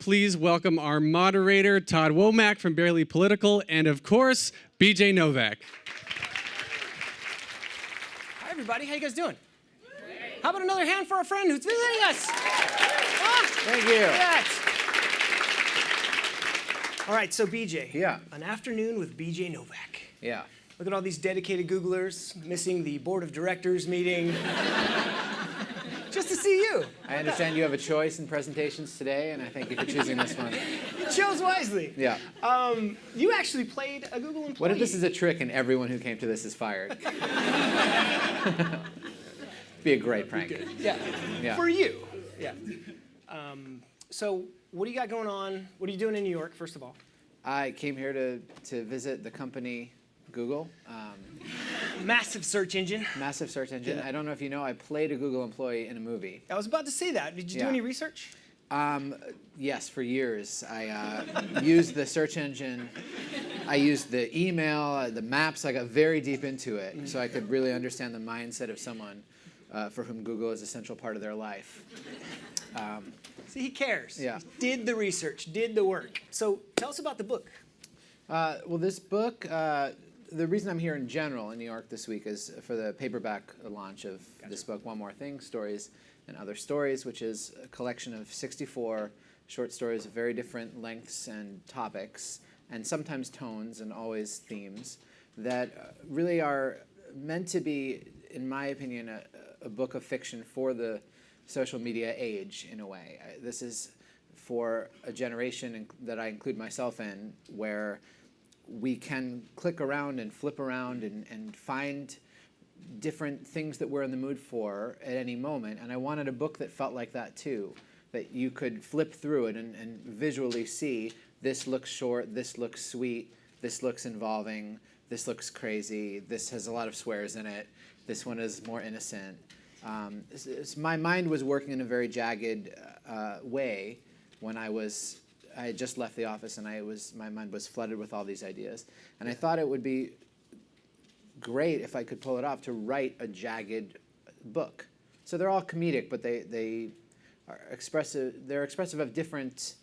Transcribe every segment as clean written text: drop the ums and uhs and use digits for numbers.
Please welcome our moderator, Todd Womack from Barely Political, and of course, BJ Novak. Hi, everybody. How you guys doing? How about another hand for our friend who's visiting us? Thank you. Yes. All right, so BJ. Yeah. An afternoon with BJ Novak. Yeah. Look at all these dedicated Googlers missing the board of directors meeting just to see you. I understand you have a choice in presentations today, and I thank you for choosing this one. You chose wisely. Yeah. You actually played a Google employee. What if this is a trick and everyone who came to this is fired? Be a great prank. Yeah. Yeah. For you. Yeah. So what do you got going on? What are you doing in New York, first of all? I came here to visit the company Google. Massive search engine. Massive search engine. Yeah. I don't know if you know, I played a Google employee in a movie. I was about to say that. Did you do any research? Yes, for years. I used the search engine. I used the email, the maps. I got very deep into it so I could really understand the mindset of someone for whom Google is a central part of their life. See, he cares. Yeah. He did the research, did the work. So tell us about the book. Well, this book, the reason I'm here in general in New York this week is for the paperback launch of this book, One More Thing, Stories and Other Stories, which is a collection of 64 short stories of very different lengths and topics, and sometimes tones and always themes, that really are meant to be, in my opinion, a book of fiction for the social media age, in a way. This is for a generation that I include myself in, where we can click around and flip around and find different things that we're in the mood for at any moment. And I wanted a book that felt like that too, that you could flip through it and visually see, this looks short, this looks sweet, this looks involving, this looks crazy, this has a lot of swears in it, this one is more innocent. My mind was working in a very jagged way when I had just left the office, and my mind was flooded with all these ideas. And I thought it would be great if I could pull it off to write a jagged book. So they're all comedic, but they are expressive. They're expressive of different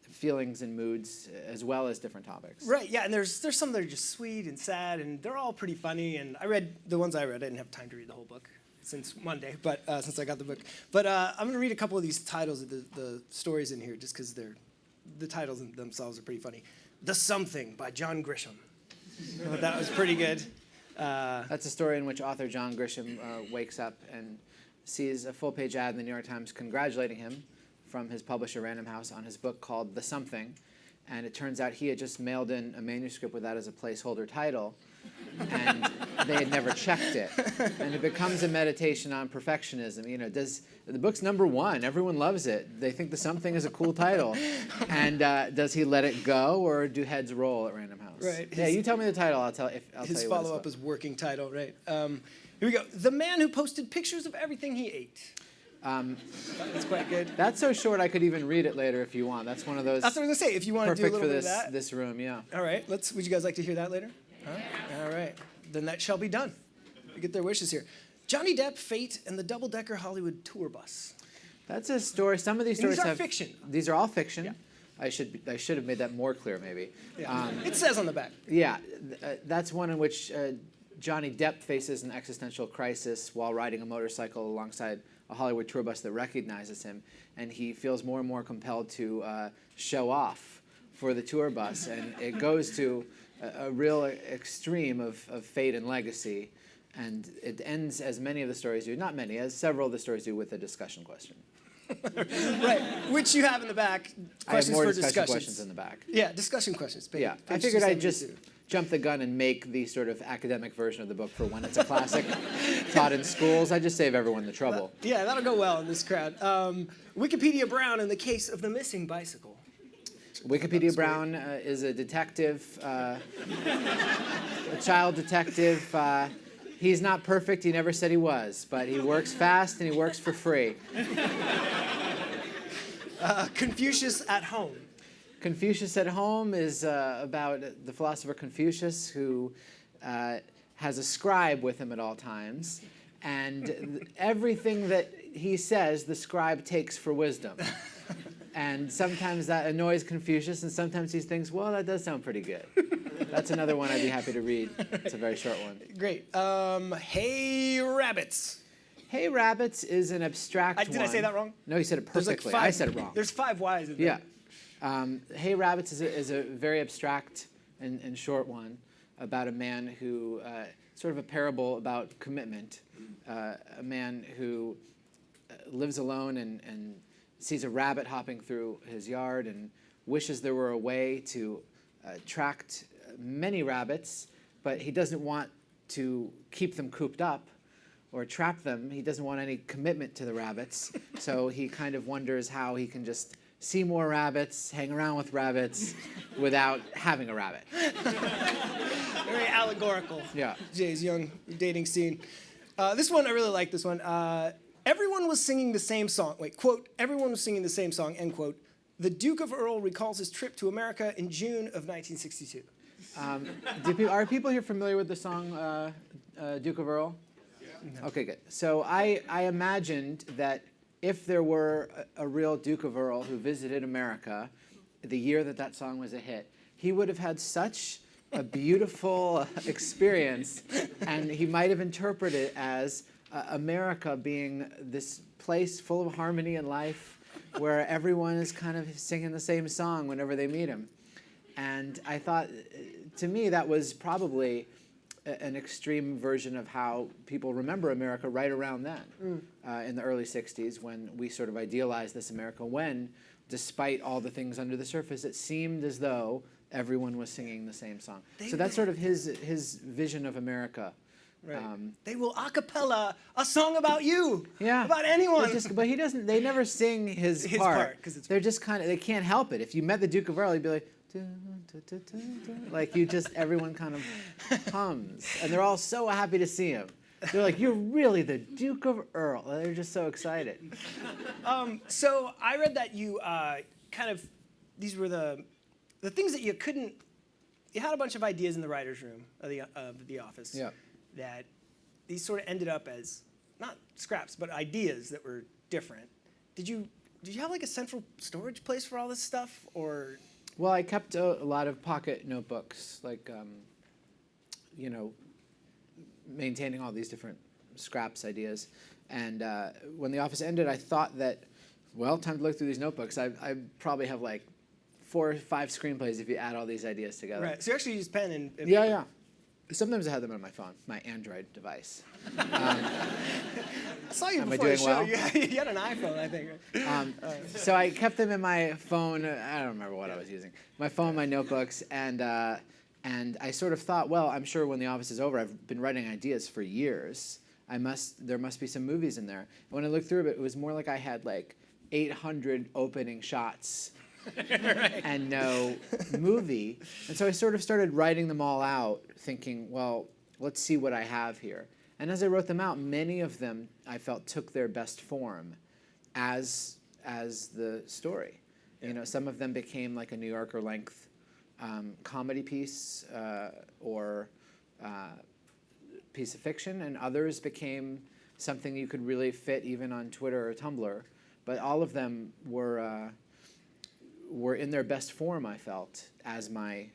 feelings and moods as well as different topics. Right, yeah, and there's some that are just sweet and sad, and they're all pretty funny. And I read the ones I read. I didn't have time to read the whole book since Monday, but since I got the book. But I'm going to read a couple of these titles of the stories in here just because the titles themselves are pretty funny. The Something by John Grisham. I thought that was pretty good. That's a story in which author John Grisham wakes up and sees a full-page ad in the New York Times congratulating him from his publisher Random House on his book called The Something. And it turns out he had just mailed in a manuscript with that as a placeholder title, and they had never checked it. And it becomes a meditation on perfectionism. You know, the book's number 1. Everyone loves it. They think The Something is a cool title. And does he let it go, or do heads roll at Random House? Right. Yeah, you tell me the title. I'll tell you. His follow-up is working title, right? Here we go. The Man Who Posted Pictures of Everything He Ate. That's quite good. That's so short I could even read it later if you want. That's one of those. That's what I was gonna say. If you want to do a perfect little for bit of that. this room, yeah. All right. Would you guys like to hear that later? Huh? All right. Then that shall be done. We get their wishes here. Johnny Depp, Fate, and the double-decker Hollywood tour bus. That's a story. Some of these stories these are fiction. These are all fiction. Yeah. I should have made that more clear, maybe. Yeah. It says on the back. Yeah, that's one in which Johnny Depp faces an existential crisis while riding a motorcycle alongside a Hollywood tour bus that recognizes him, and he feels more and more compelled to show off for the tour bus, and it goes to a real extreme of fate and legacy, and it ends, as many of the stories do, not many, as several of the stories do, with a discussion question. Right, which you have in the back. I have more for discussion questions in the back. Yeah, discussion questions. Yeah, I figured I'd just jump the gun and make the sort of academic version of the book for when it's a classic taught in schools. I just save everyone the trouble. Yeah, that'll go well in this crowd. Wikipedia Brown in the case of the missing bicycle. Wikipedia Brown is a detective, a child detective. He's not perfect. He never said he was, but he works fast and he works for free. Confucius at Home. Confucius at Home is about the philosopher Confucius, who has a scribe with him at all times, and everything that he says, the scribe takes for wisdom. And sometimes that annoys Confucius, and sometimes he thinks, well, that does sound pretty good. That's another one I'd be happy to read. It's a very short one. Great. Hey Rabbits. Hey Rabbits is an abstract one. Did I say that wrong? No, you said it There's perfectly. like I said it wrong. There's 5 Y's in there. Yeah. Hey Rabbits is a very abstract and short one about a man who, sort of a parable about commitment. A man who lives alone and sees a rabbit hopping through his yard and wishes there were a way to attract many rabbits, but he doesn't want to keep them cooped up or trap them. He doesn't want any commitment to the rabbits, so he kind of wonders how he can just see more rabbits, hang around with rabbits without having a rabbit. Very allegorical. Yeah. Jay's young dating scene. This one, I really like this one. Everyone was singing the same song. Wait, quote, everyone was singing the same song, end quote. The Duke of Earl recalls his trip to America in June of 1962. Are people here familiar with the song Duke of Earl? Yeah. Okay, good. So I imagined that if there were a real Duke of Earl who visited America the year that song was a hit, he would have had such a beautiful experience, and he might have interpreted it as America being this place full of harmony and life where everyone is kind of singing the same song whenever they meet him. And I thought, to me, that was probably an extreme version of how people remember America right around then, in the early 60s, when we sort of idealized this America, when, despite all the things under the surface, it seemed as though everyone was singing the same song. So that's sort of his vision of America. Right. They will a cappella a song about you. Yeah. About anyone. But he doesn't. They never sing his part. 'Cause it's They're just kind of. They can't help it. If you met the Duke of Earl, he'd be like, like you just. Everyone kind of hums, and they're all so happy to see him. They're like, "You're really the Duke of Earl." They're just so excited. So I read that you these were the things that you couldn't. You had a bunch of ideas in the writers' room of the office. Yeah. That these sort of ended up as not scraps, but ideas that were different. Did you have like a central storage place for all this stuff, or? Well, I kept a lot of pocket notebooks, like, maintaining all these different scraps ideas. And when the office ended, I thought that, well, time to look through these notebooks. I probably have like 4 or 5 screenplays if you add all these ideas together. Right. So you actually use pen and paper. Yeah. Sometimes I have them on my phone, my Android device. I saw you Am I before the doing show. well? You had an iPhone, I think. Right? So I kept them in my phone. I don't remember what I was using. My phone, my notebooks, and I sort of thought, well, I'm sure when the office is over, I've been writing ideas for years. There must be some movies in there. And when I looked through it was more like I had like 800 opening shots. Right. And no movie. And so I sort of started writing them all out, thinking, well, let's see what I have here. And as I wrote them out, many of them I felt took their best form as the story. Yeah. Some of them became like a New Yorker length comedy piece or piece of fiction, and others became something you could really fit even on Twitter or Tumblr. But all of them were in their best form, I felt, as my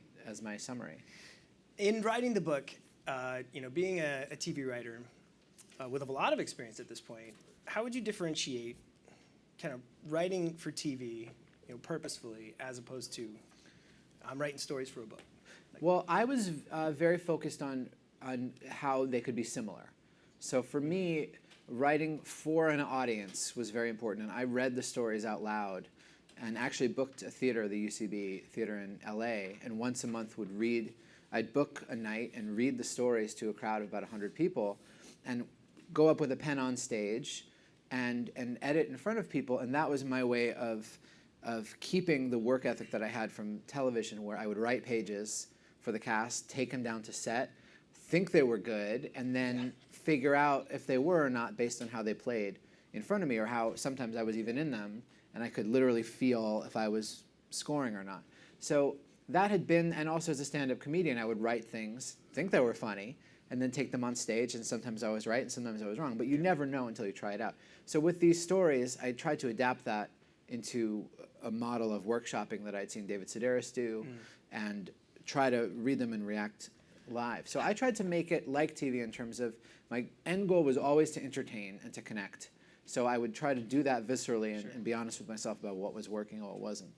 summary. In writing the book, being a TV writer with a lot of experience at this point, how would you differentiate kind of writing for TV, purposefully, as opposed to I'm writing stories for a book? Well, I was very focused on how they could be similar. So for me, writing for an audience was very important, and I read the stories out loud. And actually booked a theater, the UCB theater in LA, and once a month I'd book a night and read the stories to a crowd of about 100 people, and go up with a pen on stage and edit in front of people, and that was my way of keeping the work ethic that I had from television, where I would write pages for the cast, take them down to set, think they were good, and then figure out if they were or not based on how they played in front of me, or how sometimes I was even in them, and I could literally feel if I was scoring or not. So that had been, and also as a stand-up comedian, I would write things, think they were funny, and then take them on stage, and sometimes I was right, and sometimes I was wrong, but you never know until you try it out. So with these stories, I tried to adapt that into a model of workshopping that I'd seen David Sedaris do, and try to read them and react live. So I tried to make it like TV in terms of my end goal was always to entertain and to connect. So I would try to do that viscerally and be honest with myself about what was working and what wasn't.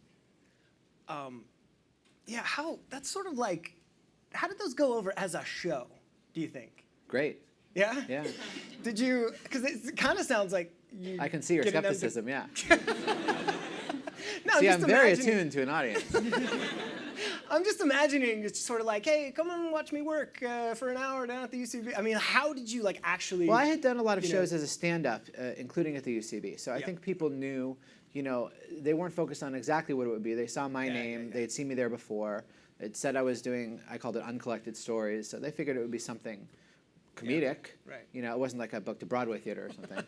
Yeah, that's sort of like, how did those go over as a show, do you think? Great. Yeah? Yeah. Did you, because it kind of sounds like you... I can see your getting them skepticism, yeah. No, See, I'm I'm very imagining- attuned to an audience. I'm just imagining it's sort of like, hey, come and watch me work for an hour down at the UCB. I mean, how did you like actually? Well, I had done a lot of you know- shows as a stand-up, including at the UCB. So I think people knew, they weren't focused on exactly what it would be. They saw my name. They had seen me there before. It said I called it uncollected stories. So they figured it would be something comedic. Right. It wasn't like I booked a Broadway theater or something.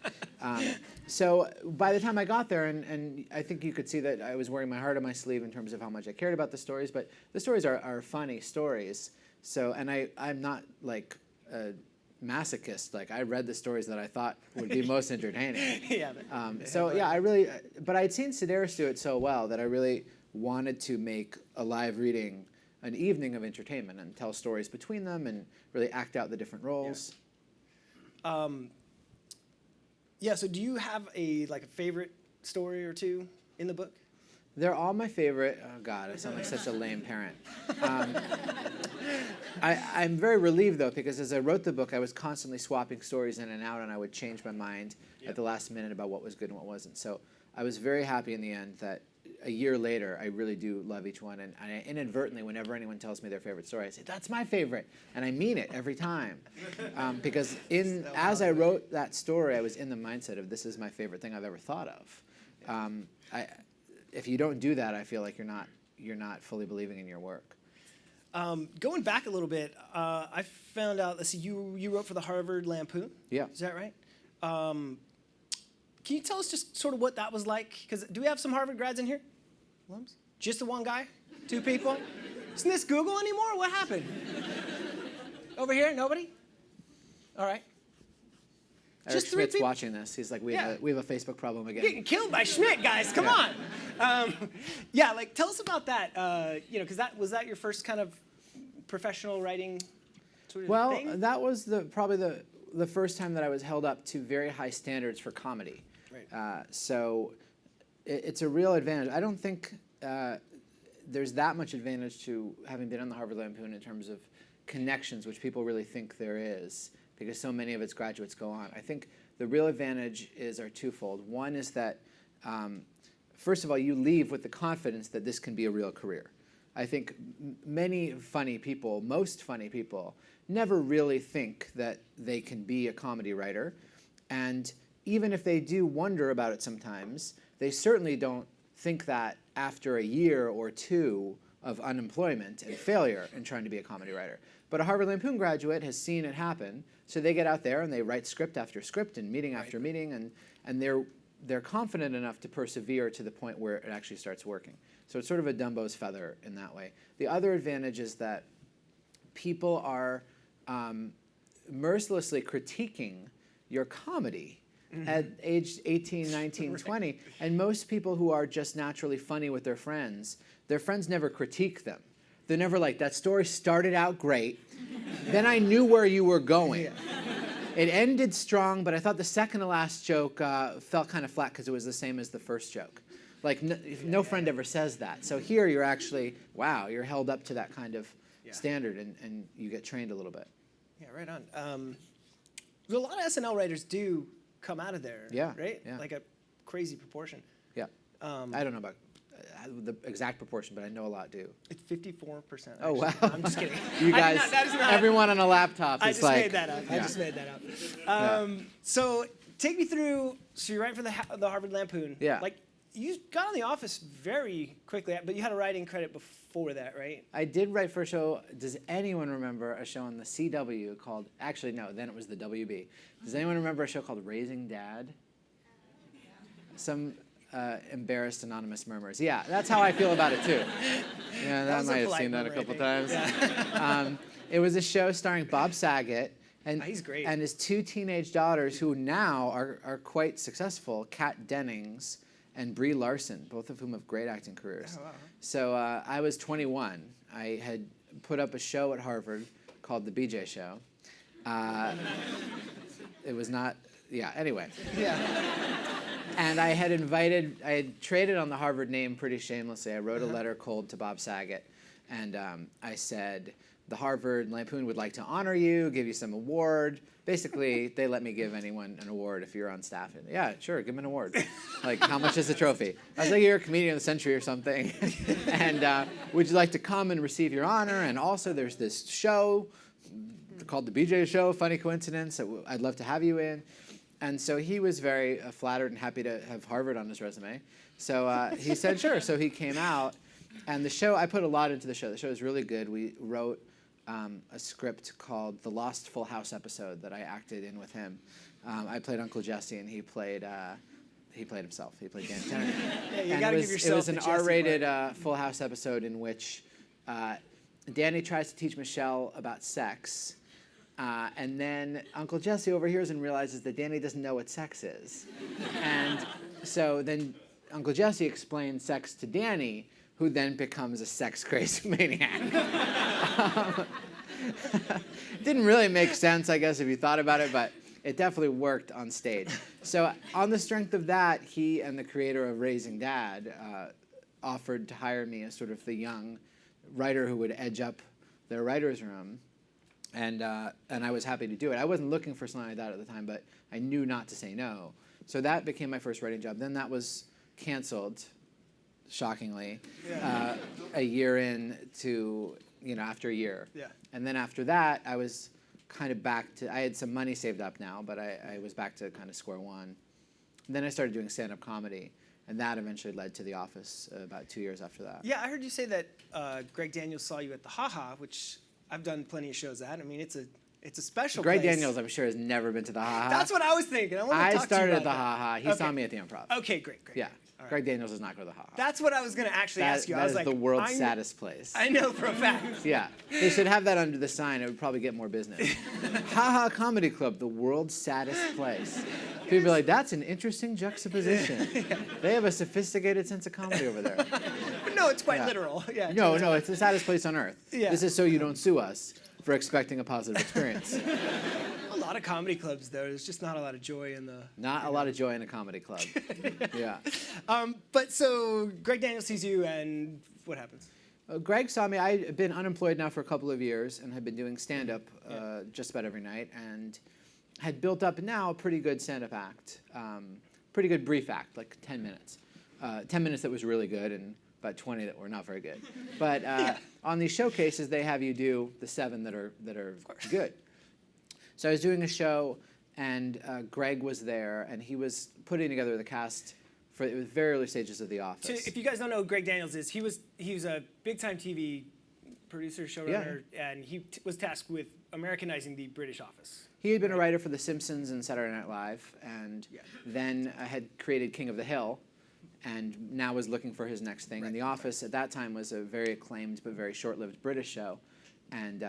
So by the time I got there, and I think you could see that I was wearing my heart on my sleeve in terms of how much I cared about the stories, but the stories are funny stories. So, and I'm not like a masochist. Like, I read the stories that I thought would be most entertaining. But I'd seen Sedaris do it so well that I really wanted to make a live reading an evening of entertainment and tell stories between them and really act out the different roles. So do you have a favorite story or two in the book? They're all my favorite. Oh God, I sound like such a lame parent. I'm very relieved though, because as I wrote the book, I was constantly swapping stories in and out, and I would change my mind at the last minute about what was good and what wasn't. So I was very happy in the end that a year later, I really do love each one. And I inadvertently, whenever anyone tells me their favorite story, I say, that's my favorite. And I mean it every time. Because as I wrote that story, I was in the mindset of this is my favorite thing I've ever thought of. If you don't do that, I feel like you're not fully believing in your work. Going back a little bit, I found out, let's see, you wrote for the Harvard Lampoon? Yeah. Is that right? Can you tell us just sort of what that was like? Because do we have some Harvard grads in here? Alums? Just the one guy? Two people? Isn't this Google anymore? What happened? Over here? Nobody? All right. Eric Just three Schmidt's people? watching this. He's like, we have a Facebook problem again. Getting killed by Schmidt, guys. Come on. Tell us about that. Because was that your first kind of professional writing sort of thing? Well, that was probably the first time that I was held up to very high standards for comedy. Right. So it's a real advantage. I don't think there's that much advantage to having been on the Harvard Lampoon in terms of connections, which people really think there is, because so many of its graduates go on. I think the real advantage are twofold. One is that, first of all, you leave with the confidence that this can be a real career. I think many funny people, most funny people, never really think that they can be a comedy writer. And even if they do wonder about it sometimes, they certainly don't think that after a year or two of unemployment and failure in trying to be a comedy writer. But a Harvard Lampoon graduate has seen it happen, so they get out there and they write script after script and meeting after meeting, and they're confident enough to persevere to the point where it actually starts working. So it's sort of a Dumbo's feather in that way. The other advantage is that people are mercilessly critiquing your comedy at age 18, 19, 20. And most people who are just naturally funny with their friends never critique them. They're never like, that story started out great, then I knew where you were going. Yeah. It ended strong, but I thought the second to last joke fell kind of flat because it was the same as the first joke. Like, no friend ever says that. So here you're actually, wow, you're held up to that kind of standard, and you get trained a little bit. Yeah, right on. A lot of SNL writers do come out of there, right? Yeah. Like a crazy proportion. Yeah. I don't know about the exact proportion, but I know a lot do. It's 54%. Actually. Oh, wow. I'm just kidding. You guys, that is not, everyone on a laptop I is just like... made that up. I just made that up. So take me through, so you're writing for the Harvard Lampoon. Yeah. Like, you got on The Office very quickly, but you had a writing credit before that, right? I did write for a show. Does anyone remember a show on the CW called... Actually, no, then it was the WB. Does anyone remember a show called Raising Dad? Some... embarrassed anonymous murmurs. Yeah, that's how I feel about it too. Yeah, that might have seen that a couple times. Yeah. It was a show starring Bob Saget and he's great. And his two teenage daughters who now are quite successful, Kat Dennings and Brie Larson, both of whom have great acting careers. Oh, wow. So I was 21. I had put up a show at Harvard called The BJ Show. It was not, yeah, anyway. Yeah. And I had traded on the Harvard name pretty shamelessly. I wrote a letter cold to Bob Saget, and I said, the Harvard Lampoon would like to honor you, give you some award. Basically, they let me give anyone an award if you're on staff. And, yeah, sure, give them an award. Like, how much is the trophy? I was like, you're a comedian of the century or something. And would you like to come and receive your honor? And also, there's this show called The BJ Show, funny coincidence, that I'd love to have you in. And so he was very flattered and happy to have Harvard on his resume. So he said, sure. So he came out. And the show, I put a lot into the show. The show is really good. We wrote a script called The Lost Full House Episode that I acted in with him. I played Uncle Jesse, and he played himself. He played Dan Tanner. Yeah, you And gotta it give was, yourself it was the an Jesse R-rated part. Full House episode in which Danny tries to teach Michelle about sex. And then Uncle Jesse overhears and realizes that Danny doesn't know what sex is. And so then Uncle Jesse explains sex to Danny, who then becomes a sex-crazy maniac. Didn't really make sense, I guess, if you thought about it, but it definitely worked on stage. So on the strength of that, he and the creator of Raising Dad offered to hire me as sort of the young writer who would edge up their writer's room. And I was happy to do it. I wasn't looking for something like that at the time, but I knew not to say no. So that became my first writing job. Then that was canceled, shockingly, a year in to, after a year. Yeah. And then after that, I was kind of back to, I had some money saved up now, but I was back to kind of square one. And then I started doing stand-up comedy, and that eventually led to The Office about 2 years after that. Yeah, I heard you say that Greg Daniels saw you at the Ha Ha, which I've done plenty of shows at. I mean, it's a special Greg place. Daniels, I'm sure, has never been to the Ha Ha. That's what I was thinking. I want to I talk started to you at the about Ha Ha. He Okay. saw me at the Improv. that. Okay, great. Yeah. All right. Greg Daniels does not go to the Ha Ha. That's what I was going to actually ask you. I That was is like, the world's I kn- saddest place. I know for a fact. Yeah. They should have that under the sign. It would probably get more business. Ha Ha Comedy Club, the world's saddest place. People are like, that's an interesting juxtaposition. They have a sophisticated sense of comedy over there. No, it's quite Yeah. literal. Yeah. No, it's the saddest place on earth. Yeah. This is so you don't sue us for expecting a positive experience. A lot of comedy clubs, though. There's just not a lot of joy in the. Not a lot of joy in a comedy club. Yeah. But so Greg Daniels sees you, and what happens? Greg saw me. I had been unemployed now for a couple of years and had been doing stand-up just about every night and had built up now a pretty good stand-up act, pretty good brief act, like 10 minutes. 10 minutes that was really good and about 20 that were not very good. But on these showcases, they have you do the 7 that are good. So I was doing a show, and Greg was there, and he was putting together the cast for it was very early stages of The Office. So if you guys don't know who Greg Daniels is, he was a big-time TV producer, showrunner, and he was tasked with Americanizing the British Office. He had been a writer for The Simpsons and Saturday Night Live, and then had created King of the Hill, and now was looking for his next thing. And The Office at that time was a very acclaimed but very short-lived British show, and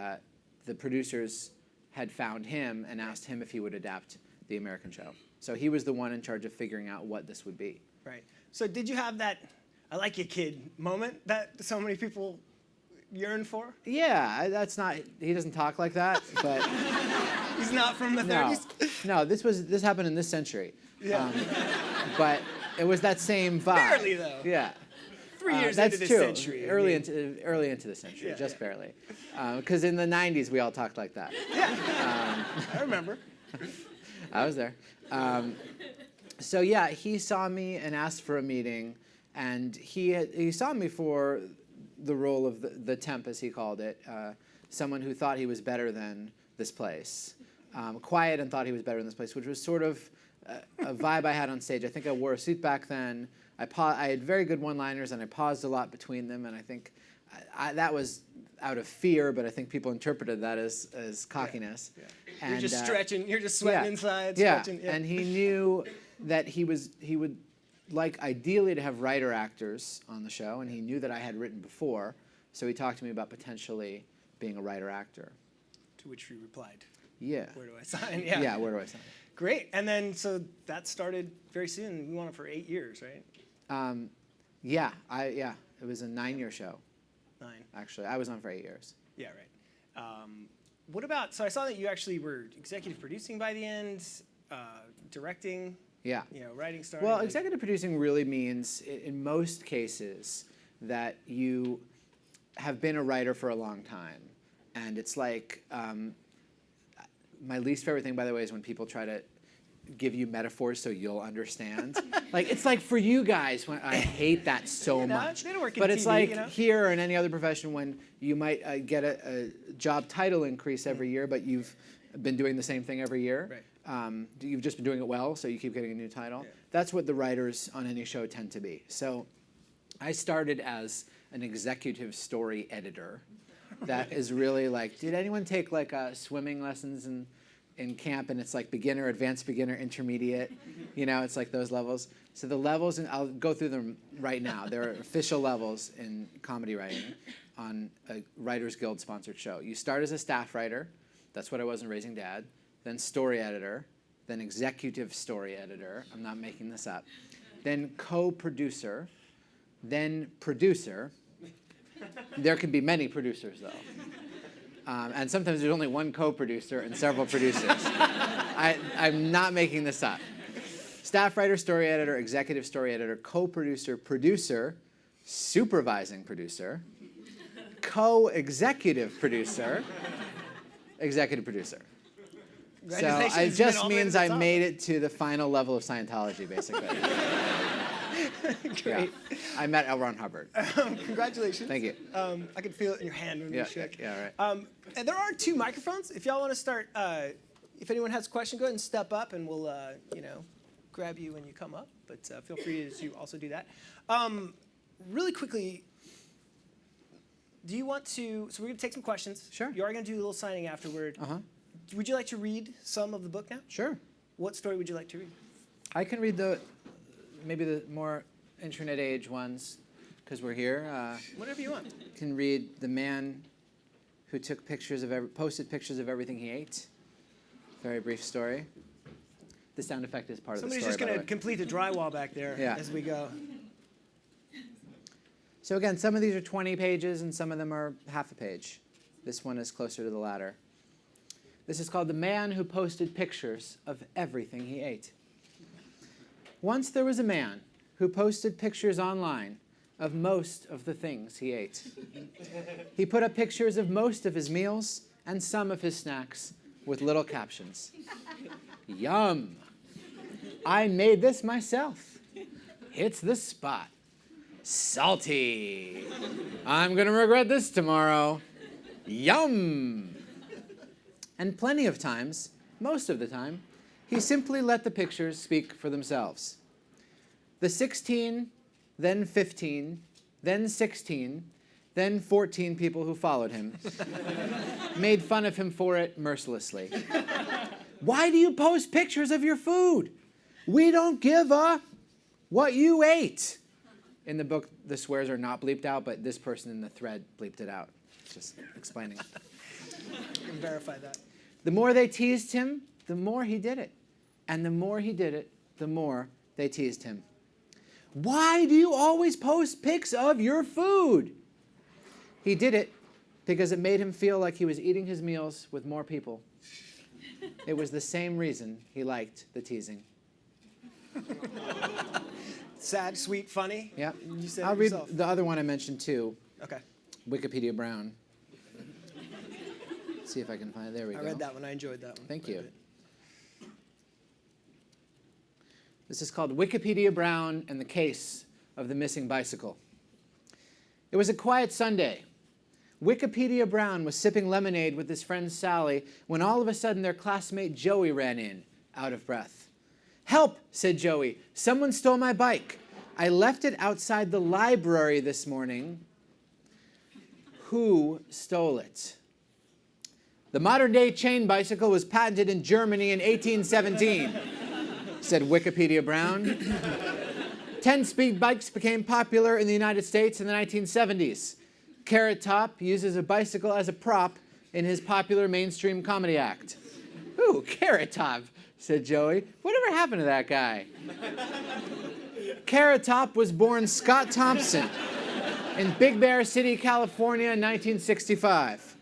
the producers had found him and asked him if he would adapt the American show. So he was the one in charge of figuring out what this would be. Right. So did you have that "I like you, kid" moment that so many people yearn for? Yeah, that's not. He doesn't talk like that, but He's not from the no, 30s? no. This happened in this century. Yeah. But it was that same vibe. Barely, though. Yeah. 3 years That's into this true. century. Early into the century, Yeah, just yeah. barely. Because in the 90s, we all talked like that. I remember. I was there. So yeah, he saw me and asked for a meeting, and he saw me for the role of the temp, as he called it, someone who thought he was better than this place, quiet and thought he was better than this place, which was sort of a vibe I had on stage. I think I wore a suit back then. I had very good one-liners, and I paused a lot between them, and I think that was out of fear, but I think people interpreted that as cockiness. Yeah. And, You're just stretching. You're just sweating inside. Stretching. And he knew that he would like ideally to have writer actors on the show, and he knew that I had written before, so he talked to me about potentially being a writer actor. To which we replied, Yeah. "Where do I sign?" Yeah, where do I sign? Great. And then so that started very soon. We went on for 8 years, right? Yeah, it was a 9-year show, 9. actually. I was on for 8 years. Yeah, right. What about, so I saw that you actually were executive producing by the end, directing, Yeah. writing, starring. Well, executive producing really means, in most cases, that you have been a writer for a long time. And it's like, my least favorite thing, by the way, is when people try to give you metaphors so you'll understand. Like, it's like for you guys, when I hate that so much. They don't work in But it's TV, like here or in any other profession when you might get a job title increase every year, but you've been doing the same thing every year. Right. You've just been doing it well, so you keep getting a new title. Yeah. That's what the writers on any show tend to be. So I started as an executive story editor. That is really like, did anyone take like swimming lessons in camp, and it's like beginner, advanced beginner, intermediate, it's like those levels. So the levels, and I'll go through them right now. There are official levels in comedy writing on a Writers Guild sponsored show. You start as a staff writer. That's what I was in Raising Dad. Then story editor. Then executive story editor. I'm not making this up. Then co-producer. Then producer. There can be many producers, though. And sometimes there's only one co-producer and several producers. I'm not making this up. Staff writer, story editor, executive story editor, co-producer, producer, supervising producer, co-executive producer, executive producer. So it Congratulations, just you've been all means the way I to the top. made it to the final level of Scientology, basically. Great. Yeah. I met L. Ron Hubbard. Congratulations. Thank you. I can feel it in your hand when you shook. Yeah, right. And there are 2 microphones. If y'all want to start, if anyone has a question, go ahead and step up, and we'll, grab you when you come up. But feel free to also do that. Really quickly, do you want to? So we're going to take some questions. Sure. You are going to do a little signing afterward. Would you like to read some of the book now? Sure. What story would you like to read? I can read maybe the more internet age ones, because we're here. Whatever you want. Can read The Man Who Took Pictures of posted pictures of everything he ate. Very brief story. The sound effect is part Somebody's of the just story. going to complete the drywall back there as we go. So again, some of these are 20 pages and some of them are half a page. This one is closer to the latter. This is called The Man Who Posted Pictures of Everything He Ate. Once there was a man who posted pictures online of most of the things he ate. He put up pictures of most of his meals and some of his snacks with little captions. Yum! I made this myself. It's the spot. Salty. I'm gonna regret this tomorrow. Yum! And plenty of times, most of the time, he simply let the pictures speak for themselves. The 16, then 15, then 16, then 14 people who followed him made fun of him for it mercilessly. Why do you post pictures of your food? We don't give a what you ate. In the book, the swears are not bleeped out, but this person in the thread bleeped it out. Just explaining. You can verify that. The more they teased him, the more he did it. And the more he did it, the more they teased him. Why do you always post pics of your food? He did it because it made him feel like he was eating his meals with more people. It was the same reason he liked the teasing. Sad, sweet, funny. Yeah. You said I'll it read yourself. the other one I mentioned too. Okay. Wikipedia Brown. See if I can find it. There we go. I read that one. I enjoyed that one. Thank quite a you. bit. This is called Wikipedia Brown and the Case of the Missing Bicycle. It was a quiet Sunday. Wikipedia Brown was sipping lemonade with his friend Sally when all of a sudden their classmate Joey ran in, out of breath. "Help," said Joey. "Someone stole my bike. I left it outside the library this morning." Who stole it? The modern-day chain bicycle was patented in Germany in 1817, said Wikipedia Brown. 10-speed bikes became popular in the United States in the 1970s. Carrot Top uses a bicycle as a prop in his popular mainstream comedy act. Ooh, Carrot Top, said Joey. Whatever happened to that guy? Carrot Top was born Scott Thompson in Big Bear City, California in 1965,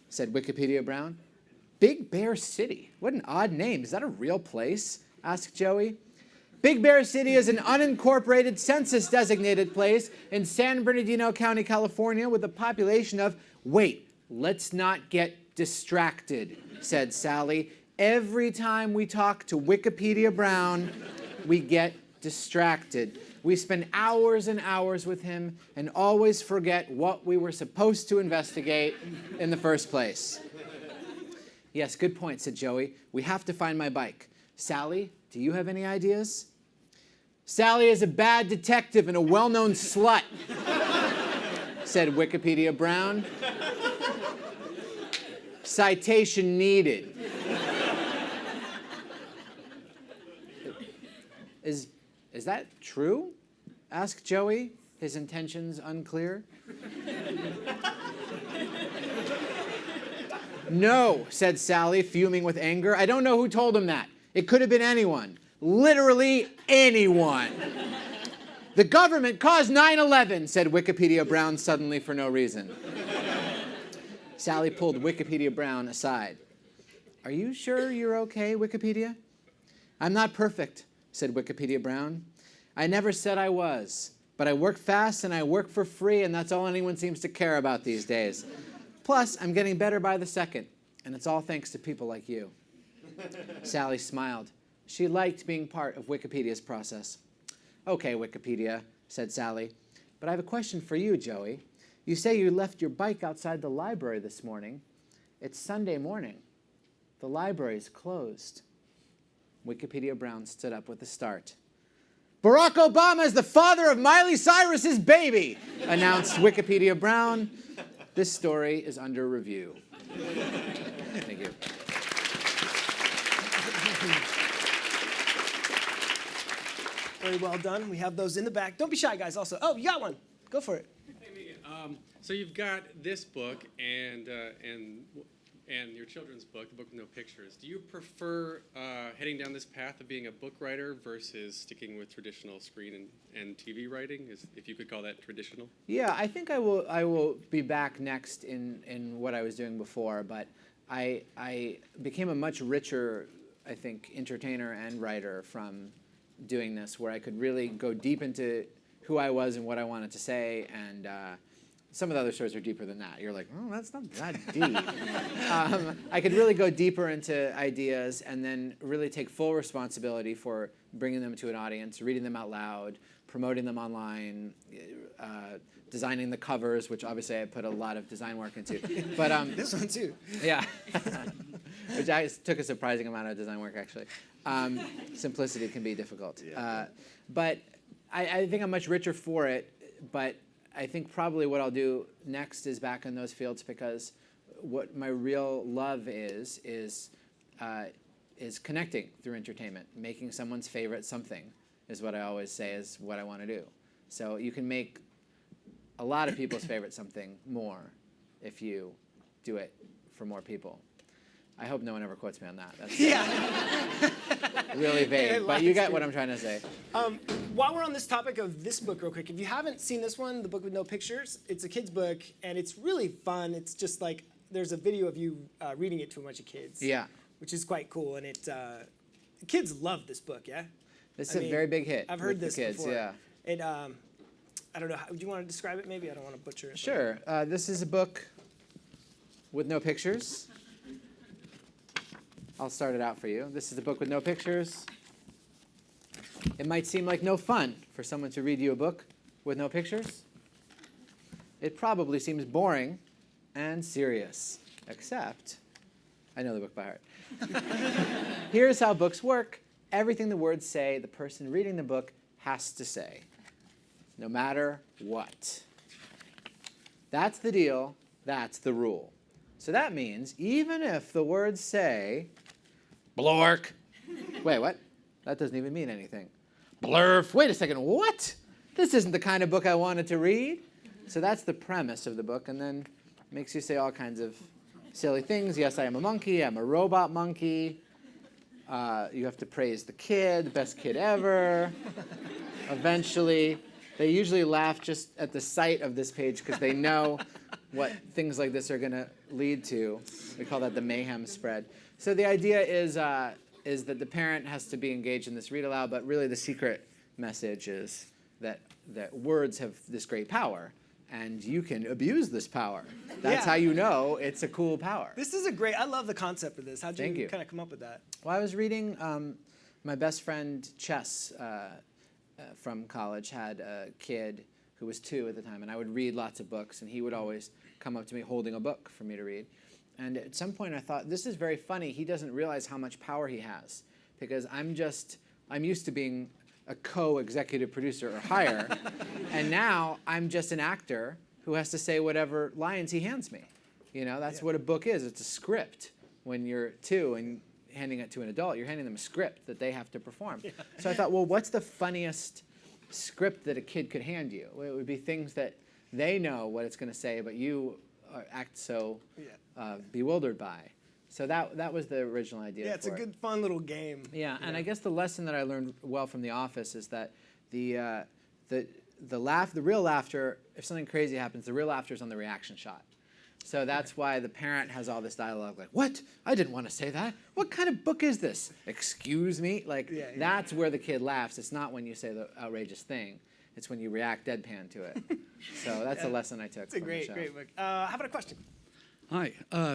said Wikipedia Brown. Big Bear City? What an odd name. Is that a real place? Asked Joey. Big Bear City is an unincorporated census-designated place in San Bernardino County, California, with a population of, wait, let's not get distracted, said Sally. Every time we talk to Wikipedia Brown, we get distracted. We spend hours and hours with him and always forget what we were supposed to investigate in the first place. Yes, good point, said Joey. We have to find my bike. Sally, do you have any ideas? Sally is a bad detective and a well-known slut, said Wikipedia Brown. Citation needed. Is that true? Asked Joey, his intentions unclear. No, said Sally, fuming with anger. I don't know who told him that. It could have been anyone. Literally anyone. The government caused 9/11, said Wikipedia Brown suddenly for no reason. Sally pulled Wikipedia Brown aside. Are you sure you're okay, Wikipedia? I'm not perfect, said Wikipedia Brown. I never said I was, but I work fast and I work for free, and that's all anyone seems to care about these days. Plus, I'm getting better by the second, and it's all thanks to people like you. Sally smiled. She liked being part of Wikipedia's process. Okay, Wikipedia, said Sally, but I have a question for you, Joey. You say you left your bike outside the library this morning. It's Sunday morning. The library's closed. Wikipedia Brown stood up with a start. Barack Obama is the father of Miley Cyrus's baby, announced Wikipedia Brown. This story is under review. Thank you. Very well done. We have those in the back. Don't be shy, guys, also. Oh, you got one. Go for it. Hey, Megan. So you've got this book and your children's book, the book with no pictures. Do you prefer heading down this path of being a book writer versus sticking with traditional screen and TV writing, if you could call that traditional? Yeah, I think I will be back next in what I was doing before, but I became a much richer, I think, entertainer and writer from doing this, where I could really go deep into who I was and what I wanted to say, and some of the other stories are deeper than that. You're like, oh, that's not that deep. I could really go deeper into ideas and then really take full responsibility for bringing them to an audience, reading them out loud, promoting them online, designing the covers, which obviously I put a lot of design work into. But This one, too. yeah, which took a surprising amount of design work, actually. Simplicity can be difficult. Yeah. But I think I'm much richer for it, but I think probably what I'll do next is back in those fields, because what my real love is connecting through entertainment. Making someone's favorite something is what I always say is what I want to do. So you can make a lot of people's favorite something more if you do it for more people. I hope no one ever quotes me on that. That's really vague, but you get what I'm trying to say. While we're on this topic of this book real quick, if you haven't seen this one, The Book with No Pictures, it's a kid's book, and it's really fun. It's just like, there's a video of you reading it to a bunch of kids. Yeah. Which is quite cool, and kids love this book, yeah? This is a very big hit. I've heard with this the kids, before. yeah. And I don't know, do you want to describe it maybe? I don't want to butcher it. Sure. This is a book with no pictures. I'll start it out for you. This is a book with no pictures. It might seem like no fun for someone to read you a book with no pictures. It probably seems boring and serious, except I know the book by heart. Here's how books work. Everything the words say, the person reading the book has to say, no matter what. That's the deal. That's the rule. So that means even if the words say, blork. Wait, what? That doesn't even mean anything. Blurf. Wait a second, what? This isn't the kind of book I wanted to read. So that's the premise of the book, and then makes you say all kinds of silly things. Yes, I am a monkey. I'm a robot monkey. You have to praise the kid, best kid ever. eventually, they usually laugh just at the sight of this page because they know what things like this are going to lead to. We call that the mayhem spread. So the idea is that the parent has to be engaged in this read aloud, but really the secret message is that words have this great power, and you can abuse this power. That's how you know it's a cool power. This is I love the concept of this. How'd you kind of come up with that? Well, I was reading, my best friend Chess from college had a kid who was 2 at the time, and I would read lots of books, and he would always come up to me holding a book for me to read. And at some point I thought, this is very funny. He doesn't realize how much power he has, because I'm used to being a co-executive producer or higher, and now I'm just an actor who has to say whatever lines he hands me. You know, that's what a book is. It's a script. When you're 2 and handing it to an adult, you're handing them a script that they have to perform. Yeah. So I thought, well, what's the funniest script that a kid could hand you? Well, it would be things that they know what it's going to say, but you act so bewildered by. So that was the original idea. Yeah, it's a good, fun little game. Yeah, and I guess the lesson that I learned well from The Office is that the real laughter, if something crazy happens, the real laughter is on the reaction shot. So that's why the parent has all this dialogue like, what? I didn't want to say that. What kind of book is this? Excuse me? Like, that's where the kid laughs. It's not when you say the outrageous thing. It's when you react deadpan to it. So that's a lesson I took It's a great book. How about a question? Hi,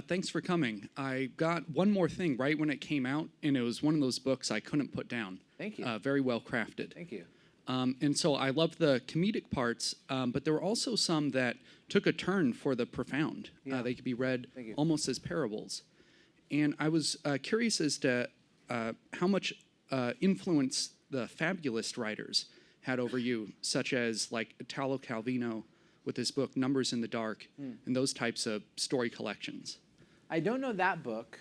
thanks for coming. I got one more thing right when it came out, and it was one of those books I couldn't put down. Thank you. Very well crafted. Thank you. And so I loved the comedic parts, but there were also some that took a turn for the profound. Yeah. They could be read almost as parables. And I was curious as to how much influence the fabulist writers had over you, such as like Italo Calvino with his book Numbers in the Dark, and those types of story collections. I don't know that book.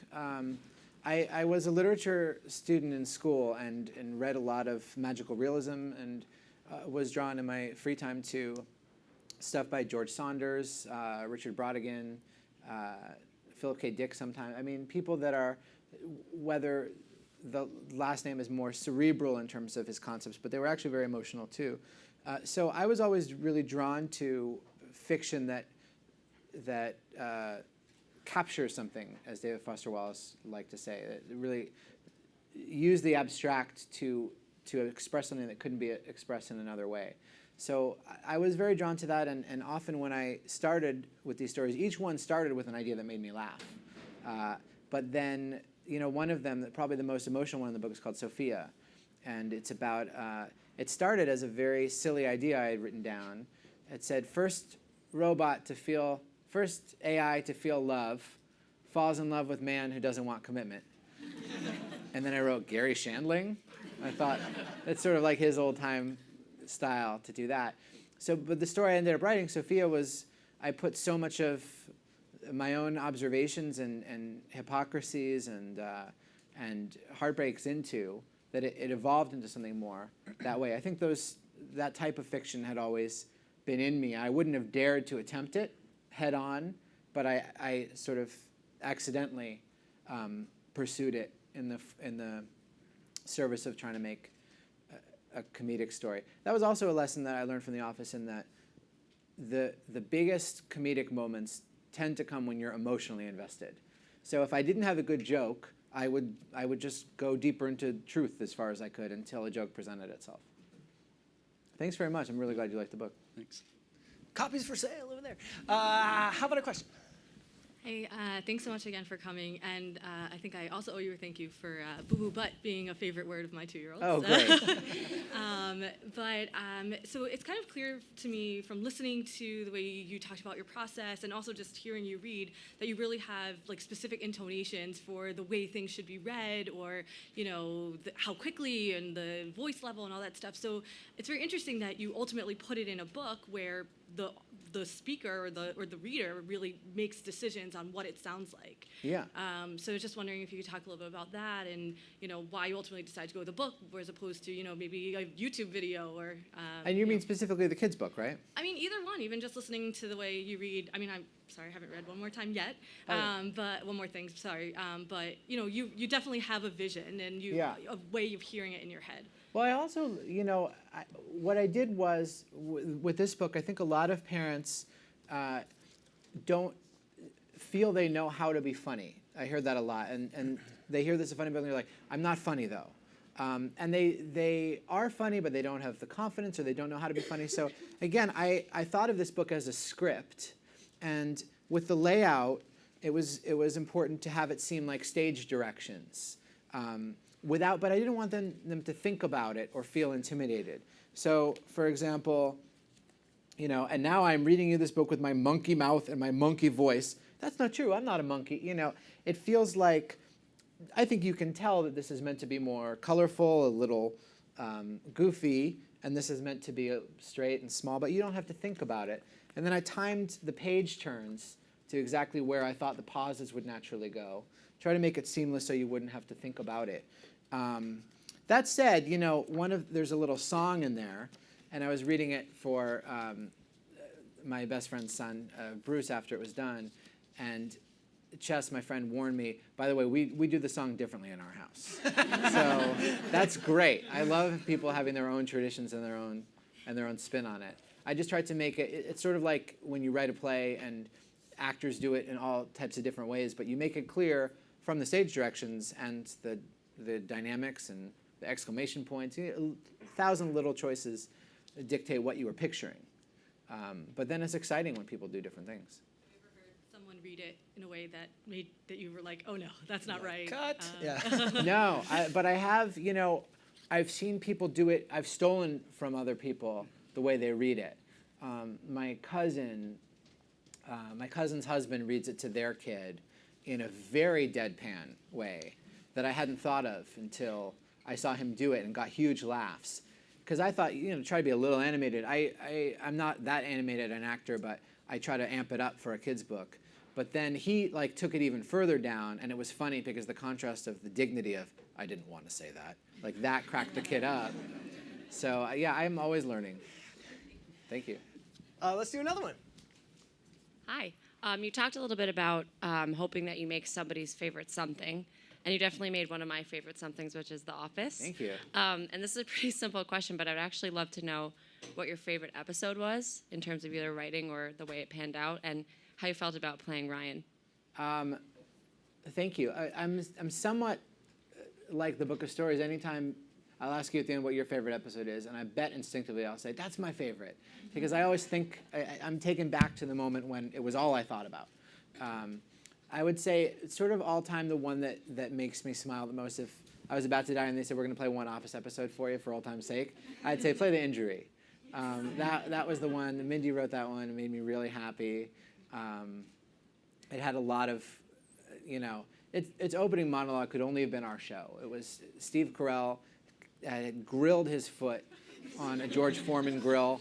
I was a literature student in school and read a lot of magical realism and was drawn in my free time to stuff by George Saunders, Richard Brautigan, Philip K. Dick sometimes. I mean, people that are, whether the last name is more cerebral in terms of his concepts, but they were actually very emotional too. So I was always really drawn to fiction that captures something, as David Foster Wallace liked to say, that really use the abstract to express something that couldn't be expressed in another way. So I was very drawn to that, and often when I started with these stories, each one started with an idea that made me laugh. But then, you know, one of them, probably the most emotional one in the book, is called Sophia, and it's about, it started as a very silly idea I had written down. It said, first AI to feel love, falls in love with man who doesn't want commitment. And then I wrote Gary Shandling. I thought that's sort of like his old time style to do that. So, but the story I ended up writing, Sophia, was I put so much of my own observations and hypocrisies and heartbreaks into that it evolved into something more that way. I think that type of fiction had always been in me. I wouldn't have dared to attempt it head on, but I sort of accidentally pursued it in the service of trying to make a comedic story. That was also a lesson that I learned from The Office, in that the biggest comedic moments tend to come when you're emotionally invested. So if I didn't have a good joke, I would just go deeper into truth as far as I could until a joke presented itself. Thanks very much. I'm really glad you liked the book. Thanks. Copies for sale over there. How about a question? Hey, thanks so much again for coming, and I think I also owe you a thank you for boo-boo butt being a favorite word of my 2-year-old. Oh, great. So it's kind of clear to me from listening to the way you talked about your process and also just hearing you read that you really have like specific intonations for the way things should be read, or you know how quickly and the voice level and all that stuff. So it's very interesting that you ultimately put it in a book where the speaker or the reader really makes decisions on what it sounds like. Yeah. So I was just wondering if you could talk a little bit about that, and you know why you ultimately decided to go with a book as opposed to maybe a YouTube video or. And you mean specifically the kids' book, right? I mean either one. Even just listening to the way you read. I mean I'm sorry I haven't read One More Time yet. But one more thing. Sorry. But you definitely have a vision and a way of hearing it in your head. Well, I also, what I did was, with this book, I think a lot of parents don't feel they know how to be funny. I heard that a lot. And they hear this is a funny book, and they're like, I'm not funny, though. And they are funny, but they don't have the confidence, or they don't know how to be funny. So again, I thought of this book as a script. And with the layout, it was important to have it seem like stage directions. But I didn't want them to think about it or feel intimidated. So, for example, and now I'm reading you this book with my monkey mouth and my monkey voice. That's not true. I'm not a monkey. It feels like, I think you can tell that this is meant to be more colorful, a little goofy, and this is meant to be straight and small, but you don't have to think about it. And then I timed the page turns to exactly where I thought the pauses would naturally go. Try to make it seamless so you wouldn't have to think about it. That said, there's a little song in there, and I was reading it for my best friend's son, Bruce, after it was done, and Chess, my friend, warned me, by the way, we do the song differently in our house. So that's great. I love people having their own traditions and their own spin on it. I just tried to make it's sort of like when you write a play and actors do it in all types of different ways, but you make it clear from the stage directions and the dynamics and the exclamation points. 1,000 little choices dictate what you were picturing. But then it's exciting when people do different things. Have you ever heard someone read it in a way that you were like, oh no, that's not right? Cut. Yeah. No, but I have, I've seen people do it. I've stolen from other people the way they read it. My cousin's husband reads it to their kid in a very deadpan way that I hadn't thought of until I saw him do it and got huge laughs. Because I thought, try to be a little animated. I'm not that animated an actor, but I try to amp it up for a kid's book. But then he took it even further down, and it was funny because the contrast of the dignity of, I didn't want to say that, that cracked the kid up. So yeah, I'm always learning. Thank you. Let's do another one. Hi. You talked a little bit about hoping that you make somebody's favorite something, and you definitely made one of my favorite somethings, which is The Office. Thank you. And this is a pretty simple question, but I'd actually love to know what your favorite episode was in terms of either writing or the way it panned out, and how you felt about playing Ryan. Thank you. I'm somewhat like the Book of Stories. Anytime I'll ask you at the end what your favorite episode is, and I bet instinctively I'll say, that's my favorite. Because I always think, I'm taken back to the moment when it was all I thought about. I would say, it's sort of all time the one that makes me smile the most. If I was about to die and they said, we're going to play one Office episode for you for old time's sake, I'd say, play The Injury. That was the one. Mindy wrote that one. It made me really happy. It had a lot of, its opening monologue could only have been our show. It was Steve Carell had grilled his foot on a George Foreman grill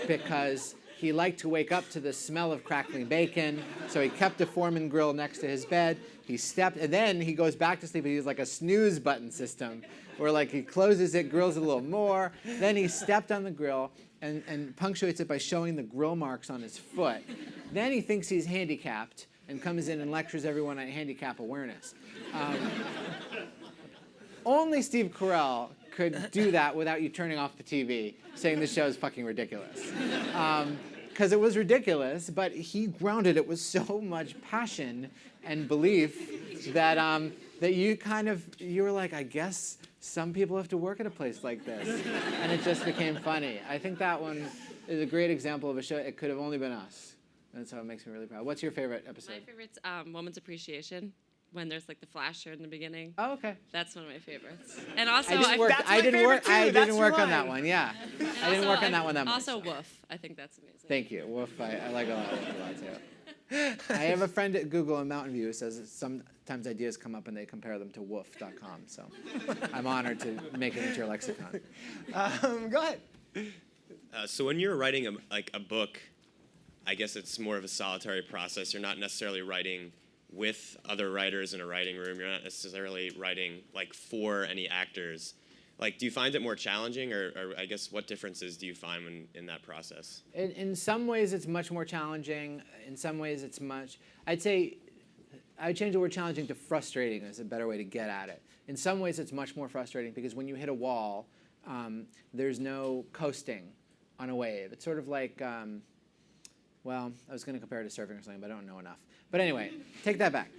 because he liked to wake up to the smell of crackling bacon, so he kept a Foreman grill next to his bed. He stepped, and then he goes back to sleep, and he's like a snooze button system, where he closes it, grills it a little more, then he stepped on the grill and punctuates it by showing the grill marks on his foot. Then he thinks he's handicapped and comes in and lectures everyone on handicap awareness. Only Steve Carell could do that without you turning off the TV, saying this show is fucking ridiculous. Because it was ridiculous, but he grounded it with so much passion and belief that you were like, I guess some people have to work at a place like this. And it just became funny. I think that one is a great example of a show. It could have only been us. And so it makes me really proud. What's your favorite episode? My favorite's Woman's Appreciation, when there's the flasher in the beginning. Oh, okay. That's one of my favorites. And also, I didn't work on that one. Yeah, I didn't work on that one that much. Also, Woof. I think that's amazing. Thank you, Woof. I like a lot too. I have a friend at Google in Mountain View who says that sometimes ideas come up and they compare them to woof.com. So I'm honored to make it into your lexicon. Go ahead. So when you're writing a book, I guess it's more of a solitary process. You're not necessarily writing with other writers in a writing room. You're not necessarily writing for any actors. Do you find it more challenging, or I guess what differences do you find in that process? In some ways, it's much more challenging. In some ways, it's I'd say, I would change the word challenging to frustrating is a better way to get at it. In some ways, it's much more frustrating because when you hit a wall, There's no coasting on a wave. It's sort of like, well, I was going to compare it to surfing or something, but I don't know enough. But anyway, take that back.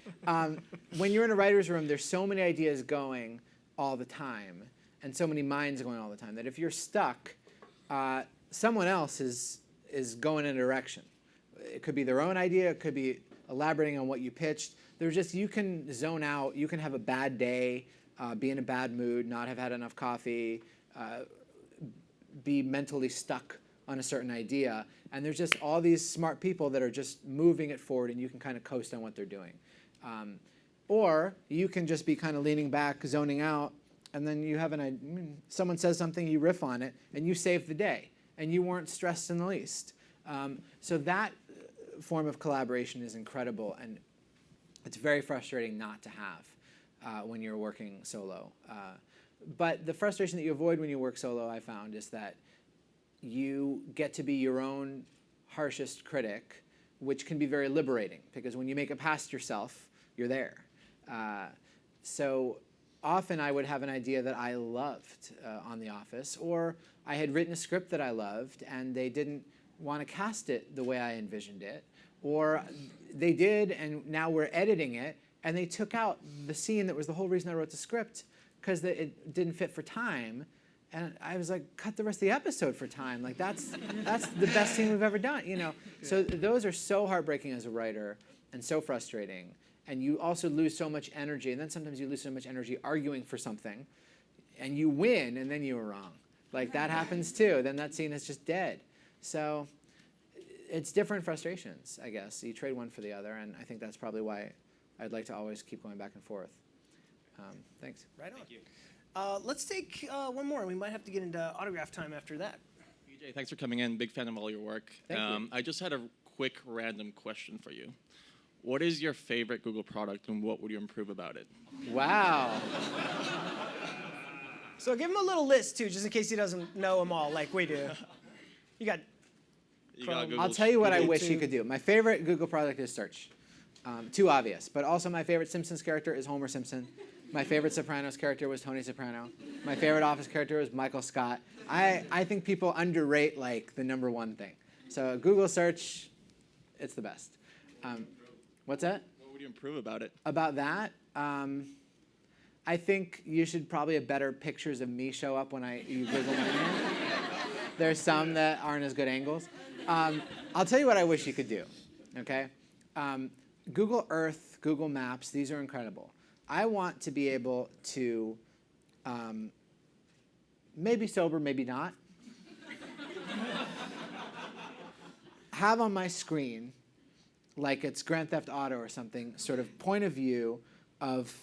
When you're in a writer's room, there's so many ideas going all the time, and so many minds going all the time, that if you're stuck, someone else is going in a direction. It could be their own idea. It could be elaborating on what you pitched. There's just, you can zone out. You can have a bad day, be in a bad mood, not have had enough coffee, be mentally stuck on a certain idea. And there's just all these smart people that are just moving it forward, and you can kind of coast on what they're doing. Or you can just be kind of leaning back, zoning out, and then you have someone says something, you riff on it, and you save the day, and you weren't stressed in the least. So that form of collaboration is incredible, and it's very frustrating not to have when you're working solo. But the frustration that you avoid when you work solo, I found, is that you get to be your own harshest critic, which can be very liberating, because when you make it past yourself, you're there. So often I would have an idea that I loved on The Office, or I had written a script that I loved, and they didn't want to cast it the way I envisioned it, or they did, and now we're editing it, and they took out the scene that was the whole reason I wrote the script, because it didn't fit for time. And I was like, cut the rest of the episode for time. Like, that's the best thing we've ever done, you know? So those are so heartbreaking as a writer and so frustrating. And you also lose so much energy. And then sometimes you lose so much energy arguing for something. And you win, and then you were wrong. Like, that happens too. Then that scene is just dead. So it's different frustrations, I guess. You trade one for the other. And I think that's probably why I'd like to always keep going back and forth. Thanks. Right on. Thank you. Let's take one more. We might have to get into autograph time after that. BJ, thanks for coming in. Big fan of all your work. Thank you. I just had a quick random question for you. What is your favorite Google product, and what would you improve about it? Wow. So give him a little list, too, just in case he doesn't know them all, like we do. You got You got Chrome. Google I'll tell you what I Google wish you too. could do. My favorite Google product is search. Too obvious. But also my favorite Simpsons character is Homer Simpson. My favorite Sopranos character was Tony Soprano. My favorite Office character was Michael Scott. I think people underrate, like, the number one thing. So Google search, it's the best. What's that? What would you improve about it? About that, I think you should probably have better pictures of me show up when you Google my name. There's some that aren't as good angles. I'll tell you what I wish you could do, okay? Google Earth, Google Maps, these are incredible. I want to be able to, maybe sober, maybe not, have on my screen, like it's Grand Theft Auto or something, sort of point of view of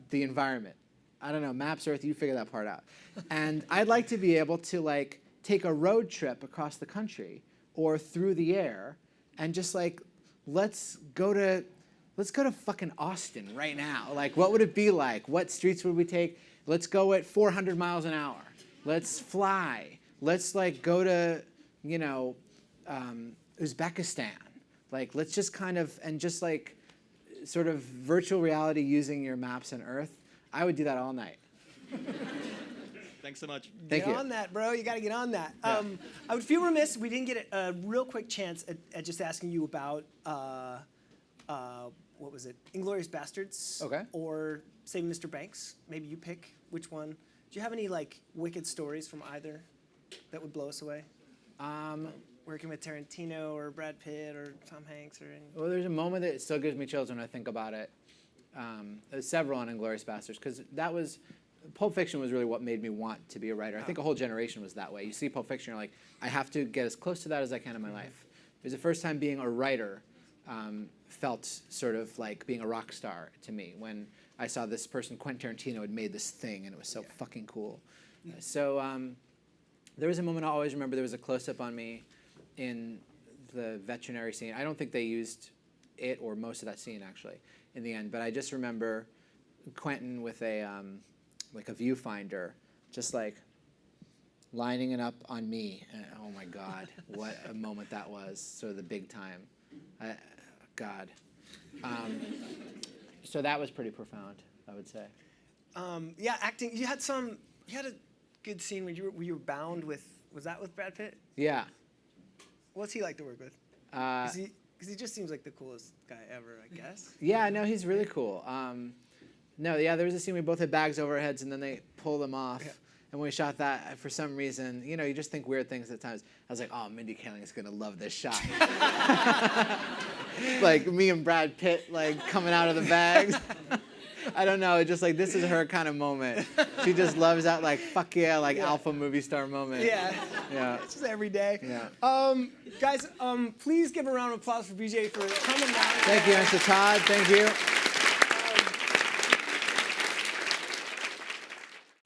the environment. I don't know, Maps Earth, you figure that part out. And I'd like to be able to, like, take a road trip across the country or through the air and just, like, let's go to fucking Austin right now. Like, what would it be like? What streets would we take? Let's go at 400 miles an hour. Let's fly. Let's, like, go to, you know, Uzbekistan. Like, let's just kind of, and just, like, sort of virtual reality using your maps and Earth. I would do that all night. Thanks so much. Thank get you. on that, bro. You got to get on that. Yeah. I would feel remiss if we didn't get a real quick chance at just asking you about, what was it, Inglourious Bastards? Okay. Or Saving Mr. Banks. Maybe you pick which one. Do you have any, like, wicked stories from either that would blow us away? Working with Tarantino or Brad Pitt or Tom Hanks or any... Well, there's a moment that still gives me chills when I think about it. There's several on Inglourious Bastards, because that was, Pulp Fiction was really what made me want to be a writer. I think a whole generation was that way. You see Pulp Fiction, you're like, I have to get as close to that as I can in my life. It was the first time being a writer felt sort of like being a rock star to me, when I saw this person, Quentin Tarantino, had made this thing, and it was so fucking cool. So there was a moment I always remember. There was a close-up on me in the veterinary scene. I don't think they used it or most of that scene, actually, in the end. But I just remember Quentin with a like a viewfinder, just like lining it up on me. And, oh my God, what a moment that was! Sort of the big time. God. So that was pretty profound, I would say. Yeah, acting. You had some you had a good scene where you were bound with. Was that with Brad Pitt? Yeah. What's he like to work with? Uh, Because he just seems like the coolest guy ever, I guess. Yeah, no, he's really cool. No, yeah, there was a scene we both had bags over our heads, and then they pull them off. Yeah. And when we shot that, for some reason, you know, you just think weird things at times. I was like, oh, Mindy Kaling is gonna love this shot. Like me and Brad Pitt, like coming out of the bags. I don't know, just like this is her kind of moment. She just loves that, like fuck yeah, like alpha movie star moment. Yeah. Yeah. It's just every day. Yeah. Guys, please give a round of applause for BJ for coming down. Thank you, Mr. Todd. Thank you.